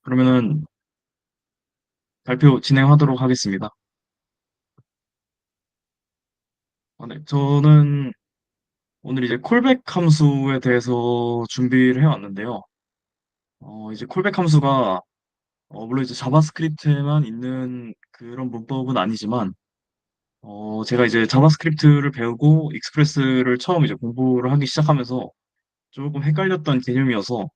그러면은 발표 진행하도록 하겠습니다. 네, 저는 오늘 이제 콜백 함수에 대해서 준비를 해왔는데요. 이제 콜백 함수가 물론 이제 자바스크립트에만 있는 그런 문법은 아니지만 제가 이제 자바스크립트를 배우고 익스프레스를 처음 이제 공부를 하기 시작하면서 조금 헷갈렸던 개념이어서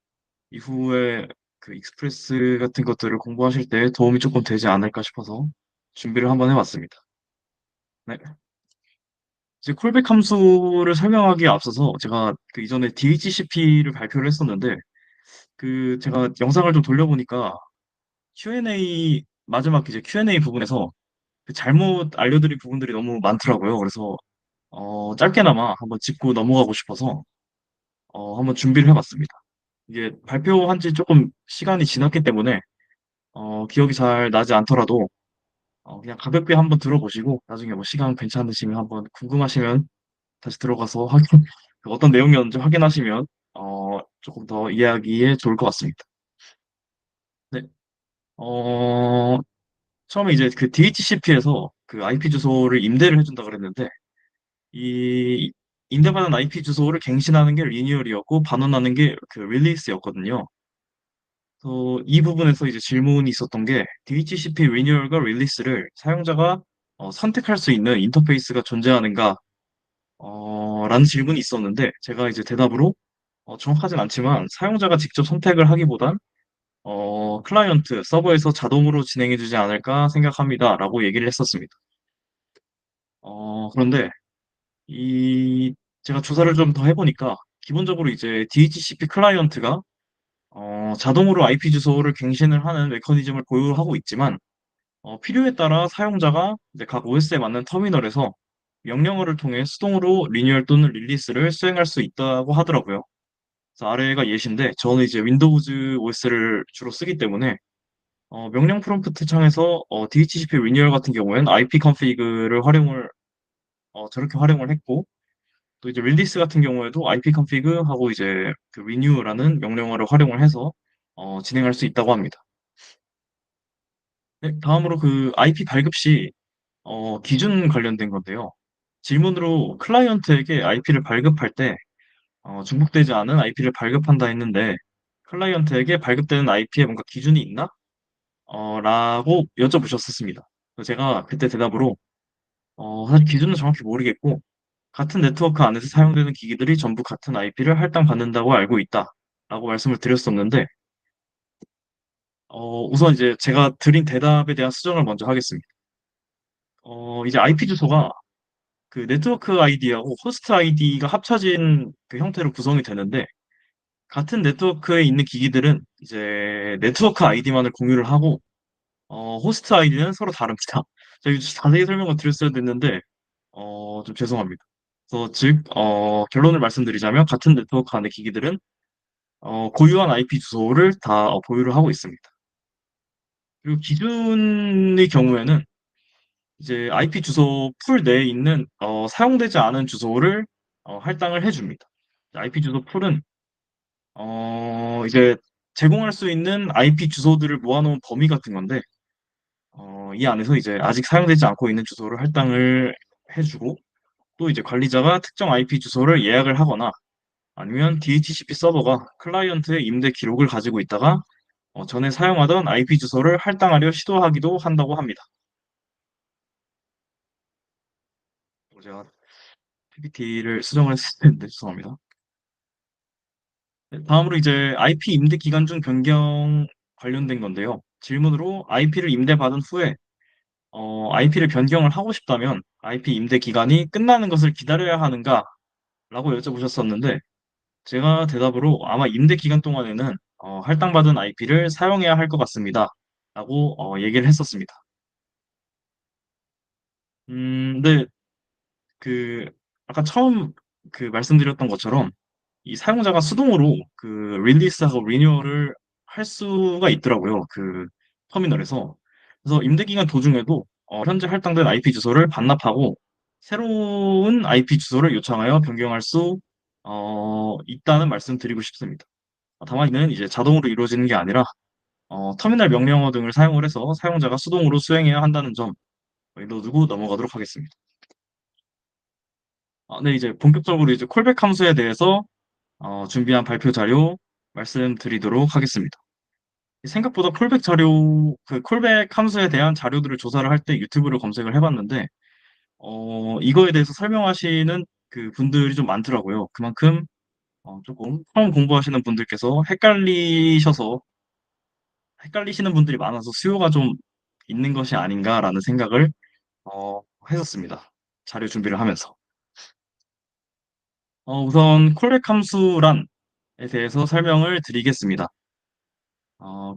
이후에 그 익스프레스 같은 것들을 공부하실 때 도움이 조금 되지 않을까 싶어서 준비를 한번 해봤습니다. 네. 이제 콜백 함수를 설명하기에 앞서서 제가 그 이전에 DHCP를 발표를 했었는데 그 제가 영상을 좀 돌려보니까 Q&A 마지막 이제 Q&A 부분에서 그 잘못 알려드린 부분들이 너무 많더라고요. 그래서 짧게나마 한번 짚고 넘어가고 싶어서 한번 준비를 해봤습니다. 이게 발표한 지 조금 시간이 지났기 때문에 기억이 잘 나지 않더라도 그냥 가볍게 한번 들어보시고 나중에 뭐 시간 괜찮으시면 한번 궁금하시면 다시 들어가서 그 어떤 내용이었는지 확인하시면 조금 더 이해하기에 좋을 것 같습니다. 네. 어, 처음에 이제 그 DHCP에서 그 IP 주소를 임대를 해준다 그랬는데 이 임대받은 IP 주소를 갱신하는 게 리니얼이었고 반환하는 게 그 릴리스였거든요. 그래서 이 부분에서 이제 질문이 있었던 게 DHCP 리니얼과 릴리스를 사용자가 선택할 수 있는 인터페이스가 존재하는가 라는 질문이 있었는데 제가 이제 대답으로 정확하진 않지만 사용자가 직접 선택을 하기보단 클라이언트, 서버에서 자동으로 진행해주지 않을까 생각합니다. 라고 얘기를 했었습니다. 그런데 이 제가 조사를 좀 더 해보니까 기본적으로 이제 DHCP 클라이언트가 자동으로 IP 주소를 갱신을 하는 메커니즘을 보유하고 있지만 필요에 따라 사용자가 이제 각 OS에 맞는 터미널에서 명령어를 통해 수동으로 리뉴얼 또는 릴리스를 수행할 수 있다고 하더라고요. 그래서 아래가 예시인데 저는 이제 윈도우즈 OS를 주로 쓰기 때문에 명령 프롬프트 창에서 DHCP 리뉴얼 같은 경우에는 IP 컨피그를 저렇게 활용을 했고 또 이제 릴리스 같은 경우에도 IP 컨피그 하고 이제 그 renew 라는 명령어를 활용을 해서 진행할 수 있다고 합니다. 네, 다음으로 그 IP 발급 시 기준 관련된 건데요. 질문으로 클라이언트에게 IP를 발급할 때 중복되지 않은 IP를 발급한다 했는데 클라이언트에게 발급되는 IP에 뭔가 기준이 있나? 라고 여쭤보셨었습니다. 그래서 제가 그때 대답으로 사실 기준은 정확히 모르겠고 같은 네트워크 안에서 사용되는 기기들이 전부 같은 IP를 할당받는다고 알고 있다. 라고 말씀을 드렸었는데 우선 이제 제가 드린 대답에 대한 수정을 먼저 하겠습니다. 이제 IP 주소가 그 네트워크 아이디하고 호스트 아이디가 합쳐진 그 형태로 구성이 되는데 같은 네트워크에 있는 기기들은 이제 네트워크 아이디만을 공유를 하고 호스트 아이디는 서로 다릅니다. 제가 자세히 설명을 드렸어야 됐는데 좀 죄송합니다. 그래서 즉 결론을 말씀드리자면 같은 네트워크 안의 기기들은 고유한 IP 주소를 다 보유를 하고 있습니다. 그리고 기준의 경우에는 이제 IP 주소 풀 내에 있는 사용되지 않은 주소를 할당을 해줍니다. IP 주소 풀은 이제 제공할 수 있는 IP 주소들을 모아놓은 범위 같은 건데 이 안에서 이제 아직 사용되지 않고 있는 주소를 할당을 해주고 또 이제 관리자가 특정 IP 주소를 예약을 하거나 아니면 DHCP 서버가 클라이언트의 임대 기록을 가지고 있다가 전에 사용하던 IP 주소를 할당하려 시도하기도 한다고 합니다. 제가 PPT를 수정을 했을 텐데 죄송합니다. 네, 다음으로 이제 IP 임대 기간 중 변경 관련된 건데요. 질문으로 IP를 임대받은 후에 IP를 변경을 하고 싶다면 IP 임대 기간이 끝나는 것을 기다려야 하는가? 라고 여쭤보셨었는데 제가 대답으로 아마 임대 기간 동안에는 할당받은 IP를 사용해야 할 것 같습니다. 라고 얘기를 했었습니다. 근데 그 아까 처음 그 말씀드렸던 것처럼 이 사용자가 수동으로 그 릴리스하고 리뉴얼을 할 수가 있더라고요. 그 터미널에서. 그래서 임대 기간 도중에도 현재 할당된 IP 주소를 반납하고 새로운 IP 주소를 요청하여 변경할 수 있다는 말씀 드리고 싶습니다. 다만 이는 이제 자동으로 이루어지는 게 아니라 터미널 명령어 등을 사용을 해서 사용자가 수동으로 수행해야 한다는 점 넣어두고 넘어가도록 하겠습니다. 네, 이제 본격적으로 이제 콜백 함수에 대해서 준비한 발표 자료 말씀드리도록 하겠습니다. 생각보다 콜백 함수에 대한 자료들을 조사를 할 때 유튜브를 검색을 해봤는데, 이거에 대해서 설명하시는 그 분들이 좀 많더라고요. 그만큼 조금 처음 공부하시는 분들께서 헷갈리시는 분들이 많아서 수요가 좀 있는 것이 아닌가라는 생각을 어, 했었습니다. 자료 준비를 하면서. 우선 콜백 함수란에 대해서 설명을 드리겠습니다.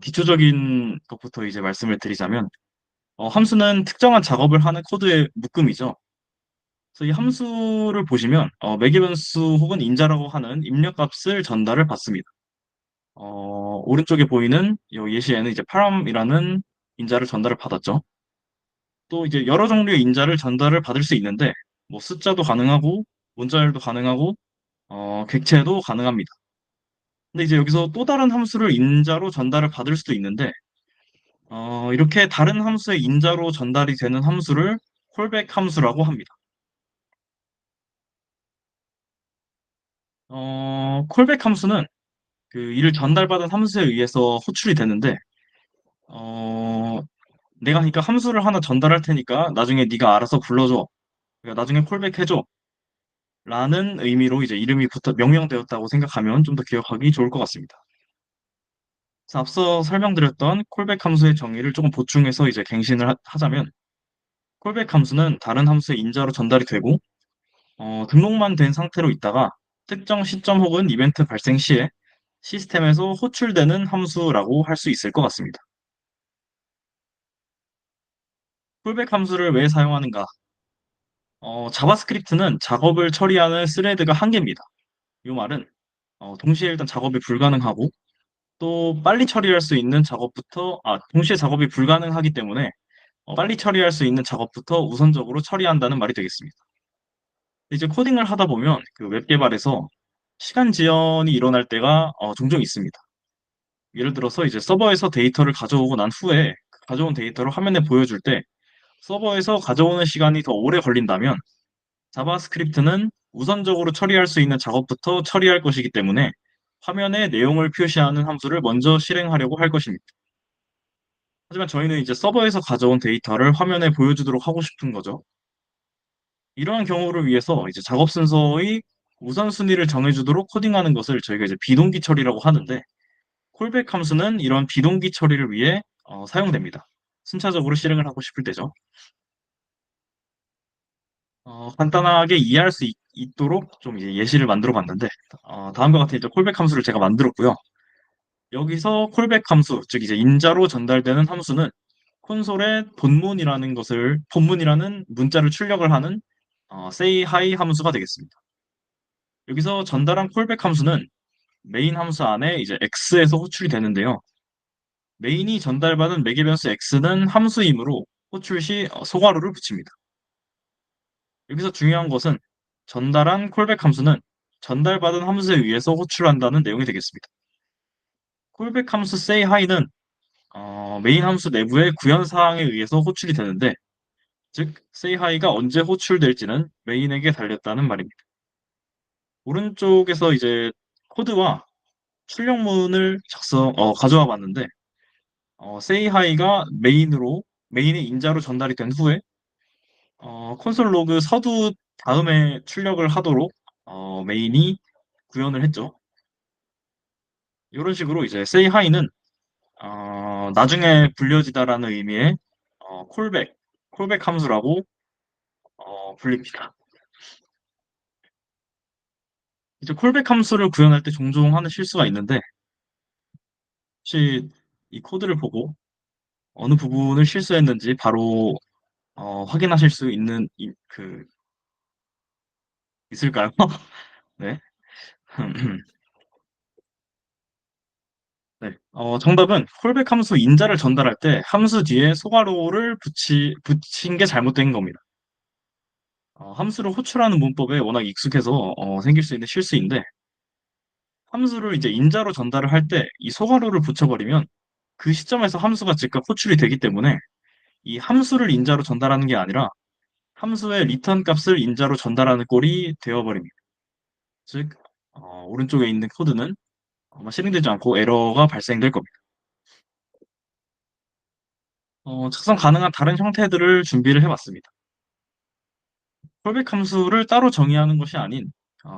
기초적인 것부터 이제 말씀을 드리자면, 함수는 특정한 작업을 하는 코드의 묶음이죠. 그래서 이 함수를 보시면, 매개 변수 혹은 인자라고 하는 입력값을 전달을 받습니다. 오른쪽에 보이는 이 예시에는 이제 param이라는 인자를 전달을 받았죠. 또 이제 여러 종류의 인자를 전달을 받을 수 있는데, 뭐 숫자도 가능하고, 문자열도 가능하고, 객체도 가능합니다. 근데 이제 여기서 또 다른 함수를 인자로 전달을 받을 수도 있는데, 이렇게 다른 함수의 인자로 전달이 되는 함수를 콜백 함수라고 합니다. 콜백 함수는 그 이를 전달받은 함수에 의해서 호출이 되는데, 어, 내가 그러니까 함수를 하나 전달할 테니까 나중에 네가 알아서 불러줘. 그러니까 나중에 콜백해줘. 라는 의미로 이제 이름이 명명되었다고 생각하면 좀 더 기억하기 좋을 것 같습니다. 그래서 앞서 설명드렸던 콜백 함수의 정의를 조금 보충해서 이제 갱신을 하자면, 콜백 함수는 다른 함수의 인자로 전달이 되고, 등록만 된 상태로 있다가 특정 시점 혹은 이벤트 발생 시에 시스템에서 호출되는 함수라고 할 수 있을 것 같습니다. 콜백 함수를 왜 사용하는가? 자바스크립트는 작업을 처리하는 스레드가 한 개입니다. 이 말은 동시에 일단 작업이 불가능하고 또 빨리 처리할 수 있는 동시에 작업이 불가능하기 때문에 빨리 처리할 수 있는 작업부터 우선적으로 처리한다는 말이 되겠습니다. 이제 코딩을 하다 보면 그 웹 개발에서 시간 지연이 일어날 때가 종종 있습니다. 예를 들어서 이제 서버에서 데이터를 가져오고 난 후에 그 가져온 데이터를 화면에 보여줄 때 서버에서 가져오는 시간이 더 오래 걸린다면 자바스크립트는 우선적으로 처리할 수 있는 작업부터 처리할 것이기 때문에 화면에 내용을 표시하는 함수를 먼저 실행하려고 할 것입니다. 하지만 저희는 이제 서버에서 가져온 데이터를 화면에 보여주도록 하고 싶은 거죠. 이러한 경우를 위해서 이제 작업 순서의 우선순위를 정해주도록 코딩하는 것을 저희가 이제 비동기 처리라고 하는데, 콜백 함수는 이런 비동기 처리를 위해 사용됩니다. 순차적으로 실행을 하고 싶을 때죠. 간단하게 이해할 수 도록 좀 이제 예시를 만들어 봤는데, 다음과 같은 이제 콜백 함수를 제가 만들었고요. 여기서 콜백 함수, 즉 이제 인자로 전달되는 함수는 콘솔에 본문이라는 문자를 출력을 하는 say hi 함수가 되겠습니다. 여기서 전달한 콜백 함수는 메인 함수 안에 이제 x에서 호출이 되는데요. 메인이 전달받은 매개 변수 x는 함수이므로 호출 시 소괄호를 붙입니다. 여기서 중요한 것은 전달한 콜백 함수는 전달받은 함수에 의해서 호출한다는 내용이 되겠습니다. 콜백 함수 say hi는 메인 함수 내부의 구현 사항에 의해서 호출이 되는데, 즉 say hi가 언제 호출될지는 메인에게 달렸다는 말입니다. 오른쪽에서 이제 코드와 출력문을 가져와 봤는데, say hi가 메인의 인자로 전달이 된 후에 콘솔 로그 서두 다음에 출력을 하도록 메인이 구현을 했죠. 이런 식으로 이제 say hi는 나중에 불려지다라는 의미의 콜백 함수라고 불립니다. 이제 콜백 함수를 구현할 때 종종 하는 실수가 있는데, 혹시 이 코드를 보고 어느 부분을 실수했는지 바로 확인하실 수 있을까요? 네. 네. 정답은 콜백 함수 인자를 전달할 때 함수 뒤에 소괄호를 붙인 게 잘못된 겁니다. 함수를 호출하는 문법에 워낙 익숙해서 생길 수 있는 실수인데, 함수를 이제 인자로 전달을 할 때 이 소괄호를 붙여버리면 그 시점에서 함수가 즉각 호출이 되기 때문에 이 함수를 인자로 전달하는 게 아니라 함수의 리턴 값을 인자로 전달하는 꼴이 되어버립니다. 즉, 오른쪽에 있는 코드는 아마 실행되지 않고 에러가 발생될 겁니다. 작성 가능한 다른 형태들을 준비를 해봤습니다. 콜백 함수를 따로 정의하는 것이 아닌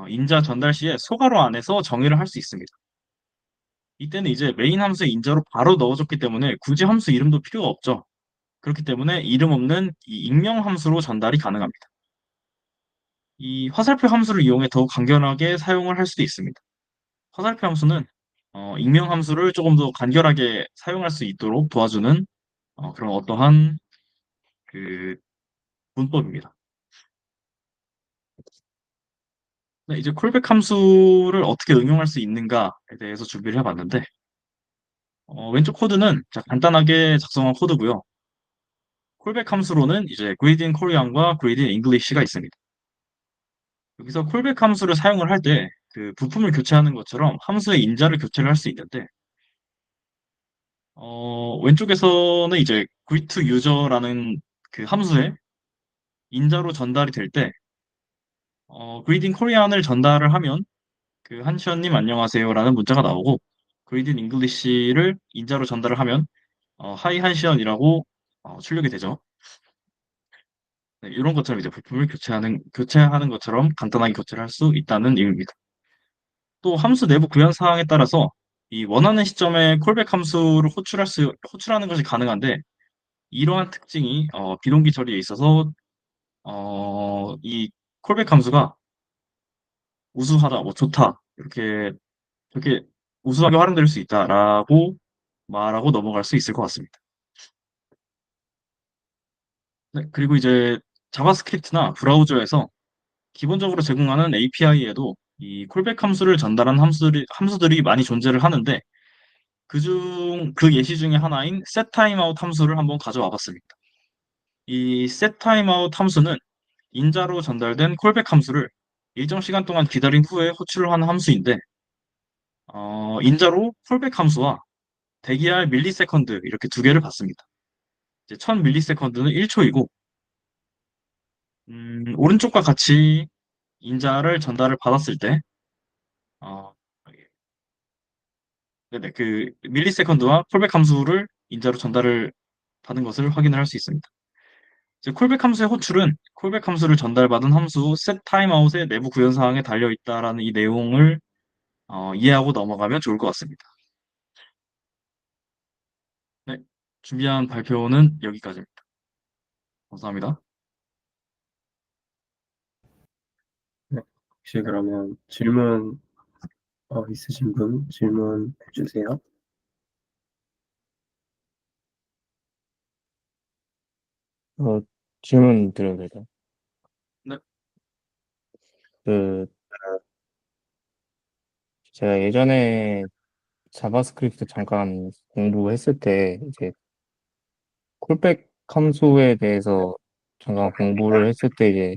인자 전달 시에 소괄호 안에서 정의를 할 수 있습니다. 이때는 이제 메인 함수의 인자로 바로 넣어줬기 때문에 굳이 함수 이름도 필요가 없죠. 그렇기 때문에 이름 없는 이 익명 함수로 전달이 가능합니다. 이 화살표 함수를 이용해 더욱 간결하게 사용을 할 수도 있습니다. 화살표 함수는 익명 함수를 조금 더 간결하게 사용할 수 있도록 도와주는 그런 어떠한 그 문법입니다. 네, 이제 콜백 함수를 어떻게 응용할 수 있는가에 대해서 준비를 해봤는데 왼쪽 코드는 자, 간단하게 작성한 코드고요. 콜백 함수로는 이제 Grid in Korean과 Grid in English가 있습니다. 여기서 콜백 함수를 사용을 할 때 그 부품을 교체하는 것처럼 함수의 인자를 교체를 할 수 있는데 왼쪽에서는 이제 greet to user라는 그 함수에 인자로 전달이 될 때 greeting Korean을 전달을 하면 그 한시연님 안녕하세요라는 문자가 나오고 greeting English를 인자로 전달을 하면 hi 한시연이라고 출력이 되죠. 네, 이런 것처럼 이제 부품을 교체하는 것처럼 간단하게 교체를 할 수 있다는 의미입니다. 또 함수 내부 구현 사항에 따라서 이 원하는 시점에 콜백 함수를 호출하는 것이 가능한데 이러한 특징이 비동기 처리에 있어서 이 콜백 함수가 우수하다, 뭐 좋다 이렇게 우수하게 활용될 수 있다라고 말하고 넘어갈 수 있을 것 같습니다. 네, 그리고 이제 자바스크립트나 브라우저에서 기본적으로 제공하는 API에도 이 콜백 함수를 전달한 함수들이 많이 존재를 하는데 그 예시 중에 하나인 setTimeout 함수를 한번 가져와 봤습니다. 이 setTimeout 함수는 인자로 전달된 콜백 함수를 일정 시간 동안 기다린 후에 호출을 하는 함수인데 인자로 콜백 함수와 대기할 밀리세컨드 이렇게 두 개를 받습니다. 이제 1000 밀리세컨드는 1초이고 오른쪽과 같이 인자를 전달을 받았을 때 어, 네네, 그 밀리세컨드와 콜백 함수를 인자로 전달을 받은 것을 확인을 할 수 있습니다. 이제 콜백 함수의 호출은 콜백 함수를 전달받은 함수 setTimeout의 내부 구현 사항에 달려 있다라는 이 내용을 이해하고 넘어가면 좋을 것 같습니다. 네, 준비한 발표는 여기까지입니다. 감사합니다. 네, 혹시 그러면 질문 있으신 분 질문해 주세요. 어, 질문 드려도 될까요? 네, 그, 제가 예전에 자바스크립트 잠깐 공부했을 때, 이제 콜백 함수에 대해서 잠깐 공부를 했을 때, 이제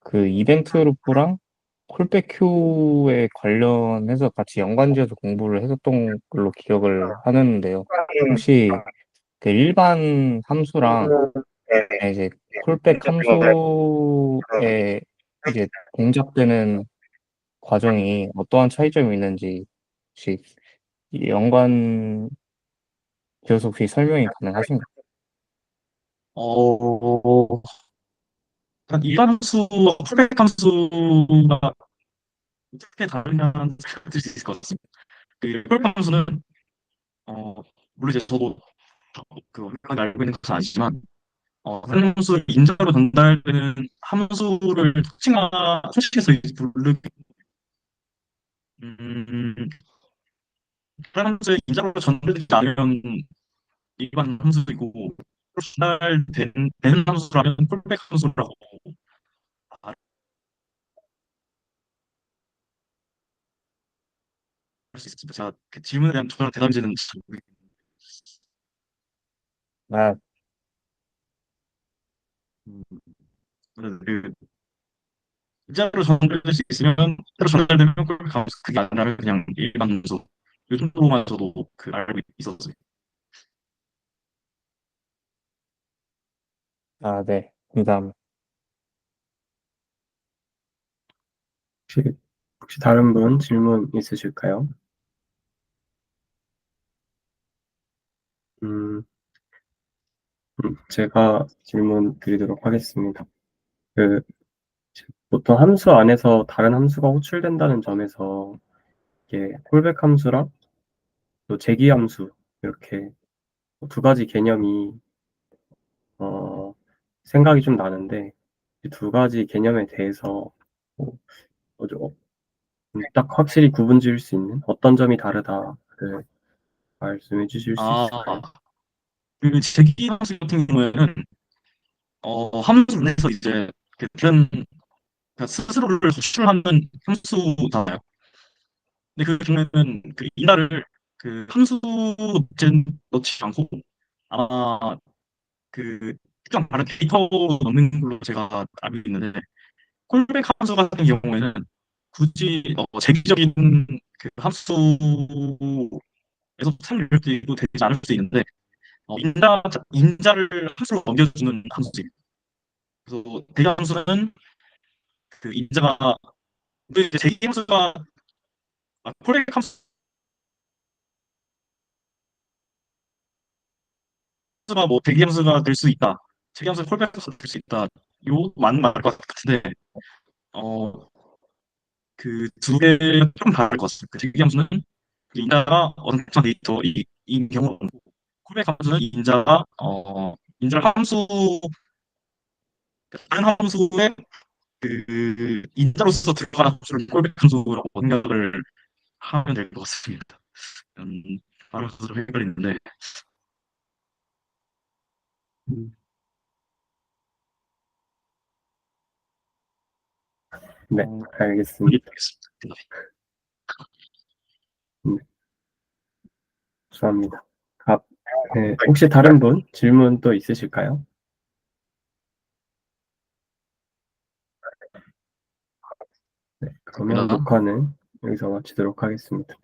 그 이벤트 루프랑 콜백 큐에 관련해서 같이 연관지어서 공부를 했었던 걸로 기억을 하는데요. 혹시 그 일반 함수랑 이제 콜백 함수에 이제 동작되는 과정이 어떠한 차이점이 있는지 혹시 이 연관 지어서 혹시 설명이 가능하신가요? 어, 일단 일반 함수와 콜백 함수가 어떻게 다르냐는 생각을 들수 있을 것 같습니다. 그 콜백 함수는 어, 물론 이제 저도 완벽하게 알고 있는 것은 아니지만 다른 함수를 인자로 전달되는 함수를 특징해서 부르기 음, 다른 함수에 인자로 전달되지 않으면 일반 함수이고 되는 함수라면 콜백 함수라고 말할 수 있습니다. 제가 그 질문에 대한 정확한 대답인지는 잘 모르겠는데 아, 음, 그 인자로 전달될 수 있으면 인자로 전달되면 콜백 함수 그게 아니라면 그냥 일반 함수 요 정도만 저도 그 알고 있었어요. 아, 네. 감사합니다. 혹시, 혹시 다른 분 질문 있으실까요? 음, 제가 질문 드리도록 하겠습니다. 그, 보통 함수 안에서 다른 함수가 호출된다는 점에서 이게 콜백 함수랑 또 제기 함수 이렇게 두 가지 개념이 어, 생각이 좀 나는데 이 두 가지 개념에 대해서 뭐, 뭐죠? 딱 확실히 구분 지을 수 있는 어떤 점이 다르다를 말씀해 주실 수 아, 있을까요? 그 제기 함수 같은 경우에는 함수 내에서 이제 그 다른 그러니까 스스로를 호출하는 함수잖아요. 근데 그 경우에는 그 인다를 그 함수 제 넣지 않고 아마 그 특정 다른 데이터 넣는 걸로 제가 알고 있는데 콜백 함수 같은 경우에는 굳이 재기적인 그 함수에서 사용될 수도 되지 않을 수 있는데 인자를 함수로 넘겨주는 함수입니다. 그래서 대함수는 그 인자가 근데 이제 제기 함수가 콜백 함수가 뭐 대기 함수가 될 수 있다. 제기 함수 콜백 함수가 될 수 있다. 요 맞는 말일 것 같은데 어 그 두 개가 좀 다를 것 같습니다. 그 제기 함수는 그 인자가 어떤 특정 데이터인 경우 콜백 함수는 인자 함수 다른 함수의 그 인자로서 들어가는 함수를 콜백 함수라고 생각을 하면 될 것 같습니다. 말하면서 좀 헷갈리는데 음, 네, 알겠습니다. 이해하겠습니다. 네, 감사합니다. 아, 네, 혹시 다른 분 질문 또 있으실까요? 네, 그러면 그렇습니다. 녹화는 여기서 마치도록 하겠습니다.